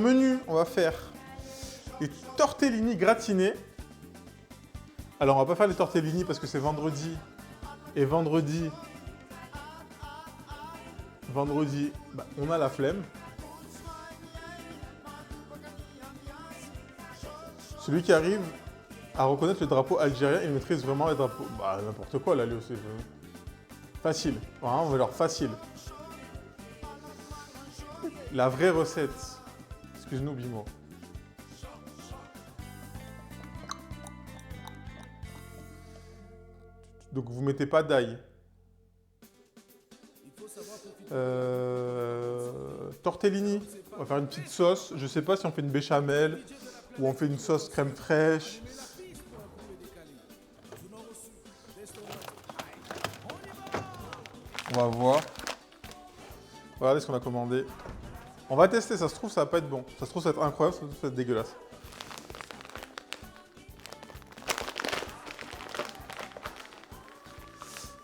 menu, on va faire les tortellini gratinés. Alors, on va pas faire les tortellini parce que c'est vendredi. Et vendredi, bah, on a la flemme. Celui qui arrive à reconnaître le drapeau algérien, il maîtrise vraiment les drapeaux. Bah, n'importe quoi, là, lui aussi. Facile. Vraiment, on va leur facile. La vraie recette. Excuse-nous, Bimo. Donc, vous mettez pas d'ail. Tortellini. On va faire une petite sauce. Je sais pas si on fait une béchamel ou on fait une sauce crème fraîche. On va voir. Regardez ce qu'on a commandé. On va tester, ça se trouve, ça va pas être bon. Ça se trouve, ça va être incroyable, ça se trouve, ça va être dégueulasse.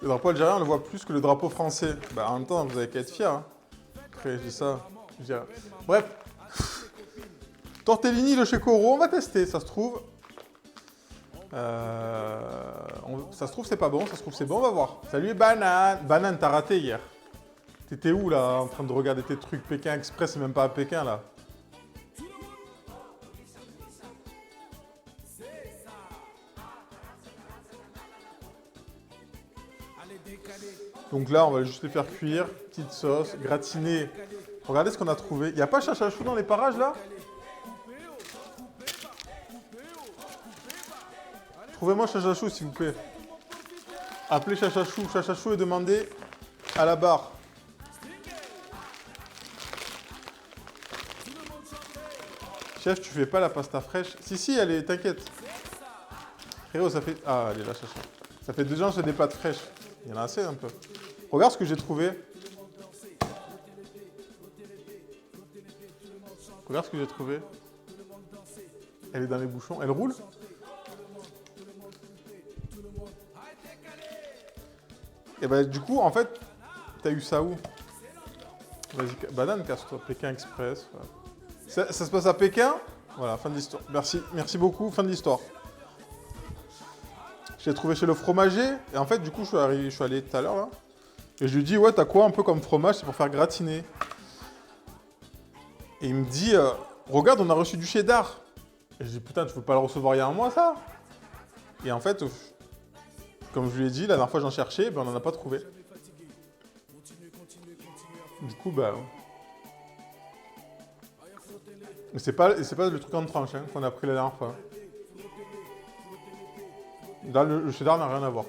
Le drapeau algérien, on le voit plus que le drapeau français. Bah, en même temps, vous avez qu'à être fiers. Hein. Après, je dis ça. Je dirais... Bref. Tortellini de chez Coro, on va tester, ça se trouve. Ça se trouve, c'est pas bon. Ça se trouve, c'est bon, on va voir. Salut, Banane. Banane, t'as raté hier. T'étais où, là, en train de regarder tes trucs Pékin Express, c'est même pas à Pékin, là. Donc là, on va juste les faire cuire. Petite sauce, gratinée. Regardez ce qu'on a trouvé. Il n'y a pas chachachou dans les parages, là? Trouvez-moi chachachou, s'il vous plaît. Appelez chachachou et demandez à la barre. Chef, tu fais pas la pasta fraîche? Si, elle est, t'inquiète. Frérot, ça fait... Ah, elle est là, chacha. Ça fait 2 ans que j'ai des pâtes fraîches. Il y en a assez, un peu. Regarde ce que j'ai trouvé. Regarde ce que j'ai trouvé. Elle est dans les bouchons. Elle roule? Et bah, du coup, en fait, t'as eu ça où? Vas-y, banane, casse-toi. Pékin Express. Voilà. Ça se passe à Pékin. Voilà, fin de l'histoire. Merci beaucoup, fin de l'histoire. Je l'ai trouvé chez le fromager. Et en fait, du coup, je suis allé tout à l'heure, là. Et je lui dis, ouais, t'as quoi un peu comme fromage? C'est pour faire gratiner. Et il me dit, regarde, on a reçu du cheddar. Et je dis, putain, tu peux pas le recevoir il y a un mois, ça? Et en fait, comme je lui ai dit, la dernière fois j'en cherchais, ben, on n'en a pas trouvé. Du coup, bah... Mais c'est pas le truc en tranche hein, qu'on a pris la dernière fois. Là, le cheddar n'a rien à voir.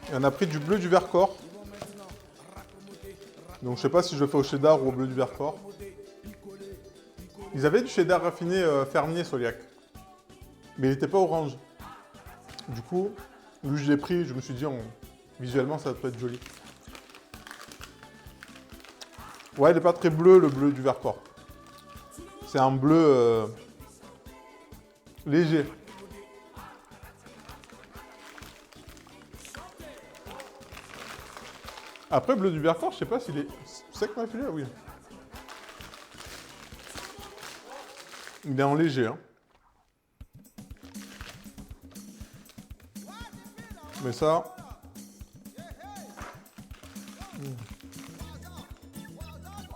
Et on a pris du bleu du Vercors. Donc je sais pas si je le fais au cheddar ou au bleu du Vercors. Ils avaient du cheddar raffiné fermier Soliac. Mais il n'était pas orange. Du coup, lui je l'ai pris, je me suis dit, visuellement ça peut être joli. Ouais, il n'est pas très bleu, le bleu du Vercors. C'est un bleu léger. Après, bleu du Vercors, je sais pas s'il est sec, ma fille, oui. Il est en léger, hein. Mais ça...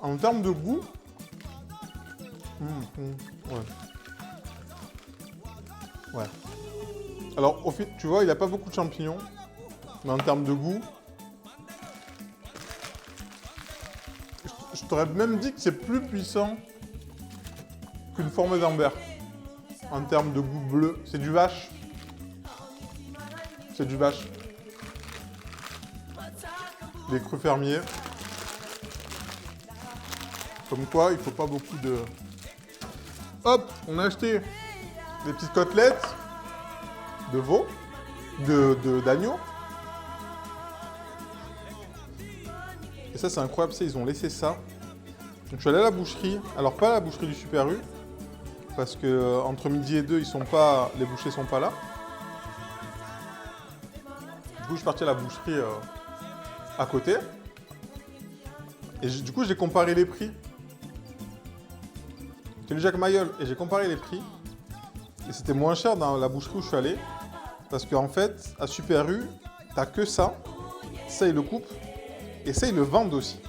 En termes de goût... Ouais. Ouais. Alors, au fait, tu vois, il n'a pas beaucoup de champignons. Mais en termes de goût... Je t'aurais même dit que c'est plus puissant qu'une forme d'Ambert. En termes de goût bleu. C'est du vache. C'est du vache. Les crus fermiers. Comme quoi, il faut pas beaucoup de... Hop, on a acheté des petites côtelettes de veau, d'agneau. Et ça, c'est incroyable, ils ont laissé ça. Donc, je suis allé à la boucherie. Alors, pas à la boucherie du Super U, parce que entre midi et 2, les bouchers sont pas là. Du coup, je suis parti à la boucherie à côté. Et du coup, j'ai comparé les prix. C'est le Jacques Mayol. Et j'ai comparé les prix. Et c'était moins cher dans la boucherie où je suis allé. Parce qu'en fait, à Super U, t'as que ça. Ça, ils le coupent. Et ça, ils le vendent aussi.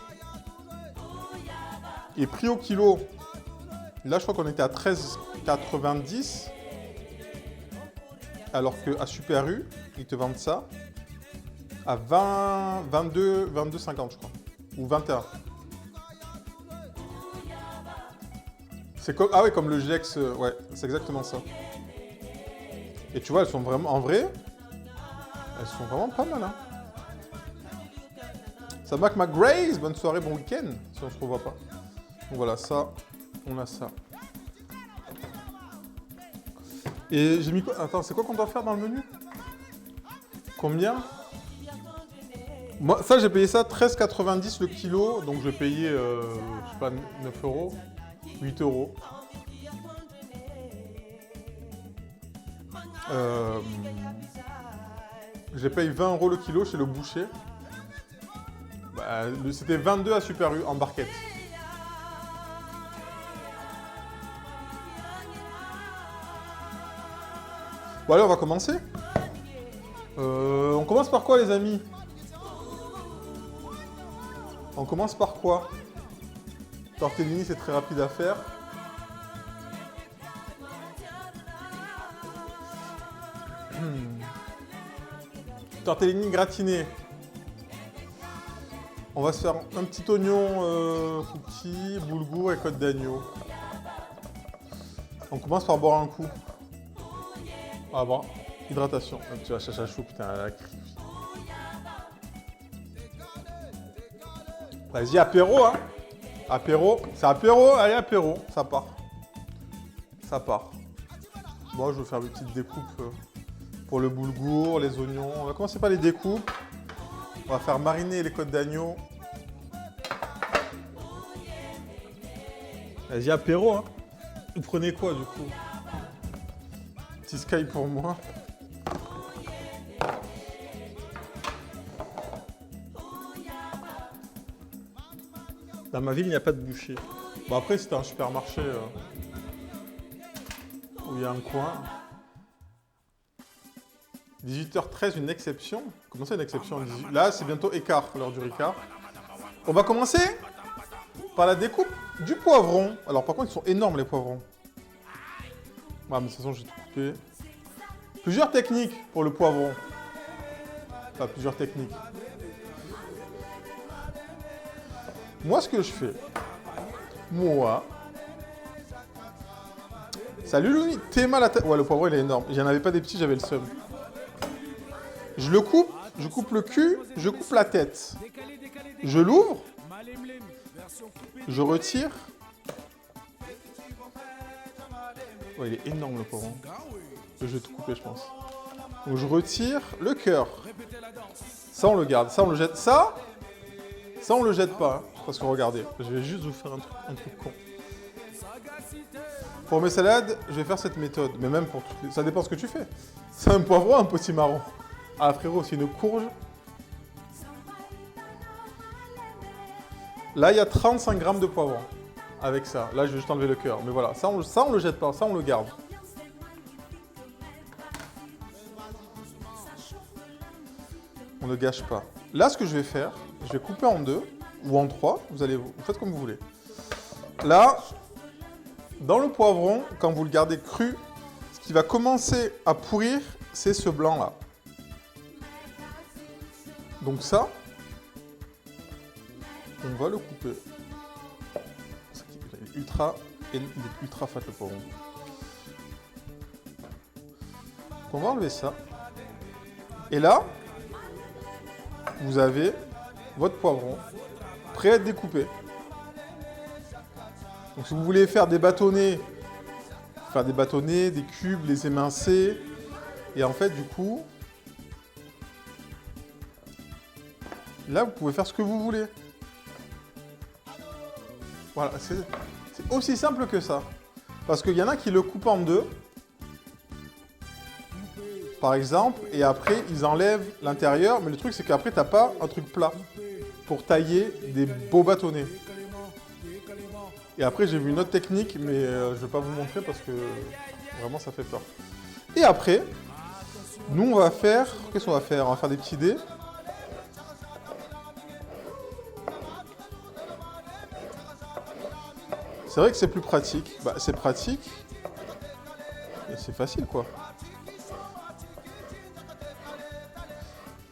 Et prix au kilo, là, je crois qu'on était à 13,90. Alors qu'à Super U, ils te vendent ça à 22,50 je crois. Ou 21. C'est comme, ah oui, comme le GX, ouais, c'est exactement ça. Et tu vois, elles sont vraiment, en vrai, elles sont vraiment pas mal. Hein. Ça Mac McGrace, bonne soirée, bon week-end, si on se revoit pas. Donc voilà, ça, on a ça. Et j'ai mis quoi? Attends, c'est quoi qu'on doit faire dans le menu? Combien? Moi, ça, j'ai payé ça 13,90 le kilo, donc je vais payer, je sais pas, 9 euros, 8 euros. J'ai payé 20 euros le kilo chez le boucher. Bah, c'était 22 à Super U en barquette. Bon allez, on va commencer. On commence par quoi les amis? On commence par quoi? Tortellini, c'est très rapide à faire. Tortellini gratiné. On va se faire un petit oignon cookie, boulgour et côte d'agneau. On commence par boire un coup. Ah bon, hydratation. Tu vas chacha chou, putain, la crie. Vas-y, apéro, hein. Apéro, c'est apéro, allez, apéro, ça part. Ça part. Bon, je vais faire une petite découpe pour le boulgour, les oignons. On va commencer par les découpes. On va faire mariner les côtes d'agneau. Vas-y, apéro, hein. Vous prenez quoi, du coup? Petit Sky pour moi. Dans ma ville, il n'y a pas de boucher. Bon, après, c'était un supermarché où il y a un coin. 18h13, une exception. Comment ça, une exception? Là, c'est bientôt écart, l'heure du Ricard. On va commencer par la découpe du poivron. Alors, par contre, ils sont énormes, les poivrons. Ah, mais de toute façon, j'ai tout coupé. Plusieurs techniques pour le poivron. Enfin, plusieurs techniques. Moi, ce que je fais... Moi... Salut Louni, t'es mal à tête. Ouais, le poivron, il est énorme. J'en avais pas des petits, j'avais le seum. Je le coupe, je coupe le cul, je coupe la tête. Je l'ouvre. Je retire. Ouais, il est énorme le poivron. Je vais tout couper, je pense. Donc je retire le cœur. Ça, on le garde. Ça, on le jette. Ça on le jette pas. Hein, parce que regardez, je vais juste vous faire un truc con. Pour mes salades, je vais faire cette méthode. Mais même pour tout... Ça dépend ce que tu fais. C'est un poivron, un potimarron. Ah frérot, c'est une courge. Là, il y a 35 grammes de poivron. Avec ça. Là, je vais juste enlever le cœur. Mais voilà, ça, on le jette pas. Ça, on le garde. On ne gâche pas. Là, ce que je vais faire, je vais couper en deux ou en trois. Vous faites comme vous voulez. Là, dans le poivron, quand vous le gardez cru, ce qui va commencer à pourrir, c'est ce blanc-là. Donc ça, on va le couper. Il est ultra fat le poivron. On va enlever ça. Et là, vous avez votre poivron prêt à être découpé. Donc si vous voulez faire des bâtonnets, des cubes, les émincer. Et en fait, du coup, là, vous pouvez faire ce que vous voulez. Voilà, c'est aussi simple que ça. Parce qu'il y en a qui le coupent en deux. par exemple, et après, ils enlèvent l'intérieur. Mais le truc, c'est qu'après, t'as pas un truc plat pour tailler des beaux bâtonnets. Et après, j'ai vu une autre technique, mais je vais pas vous montrer parce que vraiment, ça fait peur. Et après, nous, on va faire... Qu'est-ce qu'on va faire? On va faire des petits dés. C'est vrai que c'est plus pratique. Bah, c'est pratique. Et c'est facile, quoi.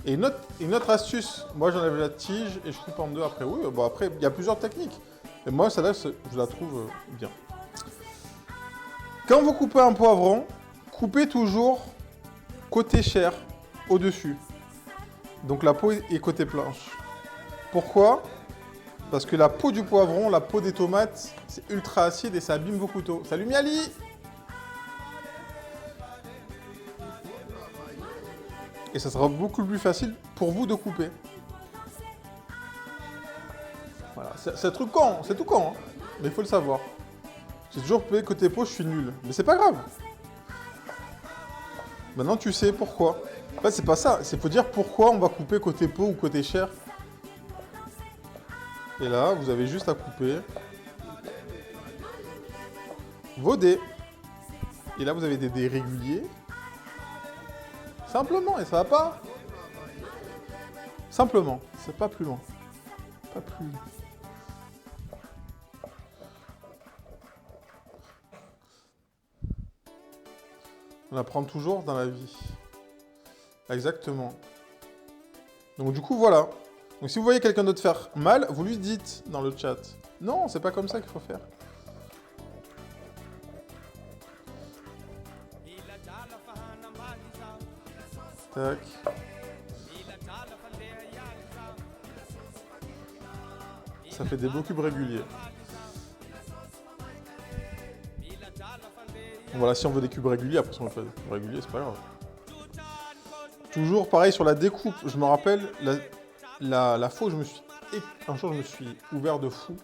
Et une autre astuce. Moi, j'enlève la tige et je coupe en deux après. Oui, bon, après, il y a plusieurs techniques. Et moi, celle-là, je la trouve bien. Quand vous coupez un poivron, coupez toujours côté chair, au-dessus. Donc la peau est côté planche. Pourquoi? Parce que la peau du poivron, la peau des tomates, c'est ultra acide et ça abîme vos couteaux. Salut Miali! Et ça sera beaucoup plus facile pour vous de couper. Voilà, c'est un truc con, c'est tout con, hein. Mais il faut le savoir. J'ai toujours coupé côté peau, je suis nul. Mais c'est pas grave. Maintenant tu sais pourquoi. En fait, c'est pas ça, c'est faut dire pourquoi on va couper côté peau ou côté chair. Et là, vous avez juste à couper vos dés. Et là, vous avez des dés réguliers. Simplement, et ça va pas. Simplement, c'est pas plus loin. Pas plus. On apprend toujours dans la vie. Exactement. Donc du coup, voilà. Donc si vous voyez quelqu'un d'autre faire mal, vous lui dites dans le chat. Non, c'est pas comme ça qu'il faut faire. Tac. Ça fait des beaux cubes réguliers. Voilà, si on veut des cubes réguliers, après si on veut pas des cubes réguliers, c'est pas grave. Toujours pareil sur la découpe. Je me rappelle la fois où un jour je me suis ouvert de fou.